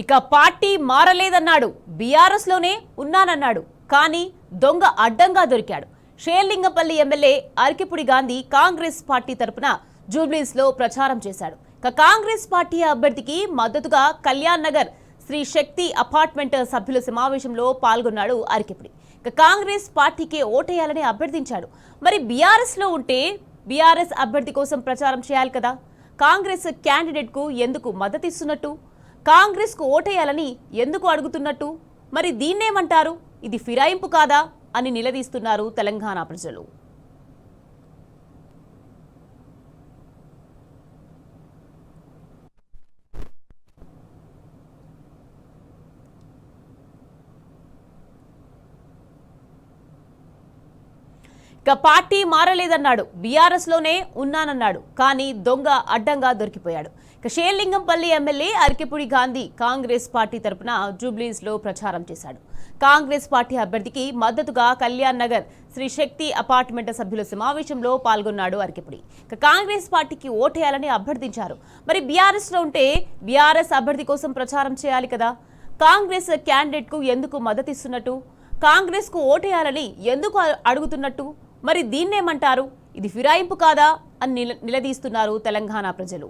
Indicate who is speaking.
Speaker 1: ఇక party మారలేదన్నాడు, BRS లోనే ఉన్నానన్నాడు. కానీ దొంగ అడ్డంగా దొరికాడు. షేర్లింగంపల్లి ఎమ్మెల్యే అరకిపుడి గాంధీ కాంగ్రెస్ పార్టీ తరపున జూబ్లీస్ లో ప్రచారం చేశాడు. కాంగ్రెస్ పార్టీ అభ్యర్థికి మద్దతుగా కళ్యాణ్ నగర్ శ్రీ శక్తి అపార్ట్మెంట్ సభ్యుల సమావేశంలో పాల్గొన్నాడు అరకిపుడి. కాంగ్రెస్ పార్టీకే ఓటేయాలని అభ్యర్థించాడు. మరి బీఆర్ఎస్ లో ఉంటే బీఆర్ఎస్ అభ్యర్థి కోసం ప్రచారం చేయాలి కదా. కాంగ్రెస్ క్యాండిడేట్ కు ఎందుకు మద్దతిస్తున్నట్టు, కాంగ్రెస్ కు ఓటేయాలని ఎందుకు అడుగుతున్నట్టు, మరి దీన్నేమంటారు? ఇది ఫిరాయింపు కాదా అని నిలదీస్తున్నారు తెలంగాణ ప్రజలు. పార్టీ మారలేదన్నాడు, బీఆర్ఎస్ లోనే ఉన్నానన్నాడు. కానీ దొంగ అడ్డంగా దొరికిపోయాడు. షేర్లింగంపల్లి ఎమ్మెల్యే అరకిపుడి గాంధీ కాంగ్రెస్ పార్టీ తరపున జూబ్లీస్ లో ప్రచారం చేశాడు. కాంగ్రెస్ పార్టీ అభ్యర్థికి మద్దతుగా కళ్యాణ్ నగర్ శ్రీ శక్తి అపార్ట్మెంట్ సభ్యుల సమావేశంలో పాల్గొన్నాడు అరకిపుడి. కాంగ్రెస్ పార్టీకి ఓటేయాలని అభ్యర్థించారు. మరి బీఆర్ఎస్ లో ఉంటే బీఆర్ఎస్ అభ్యర్థి కోసం ప్రచారం చేయాలి కదా. కాంగ్రెస్ క్యాండిడేట్ కు ఎందుకు మద్దతిస్తున్నట్టు, కాంగ్రెస్ కు ఓటేయాలని ఎందుకు అడుగుతున్నట్టు, మరి దీన్నేమంటారు? ఇది ఫిరాయింపు కాదా అని నిలదీస్తున్నారు తెలంగాణ ప్రజలు.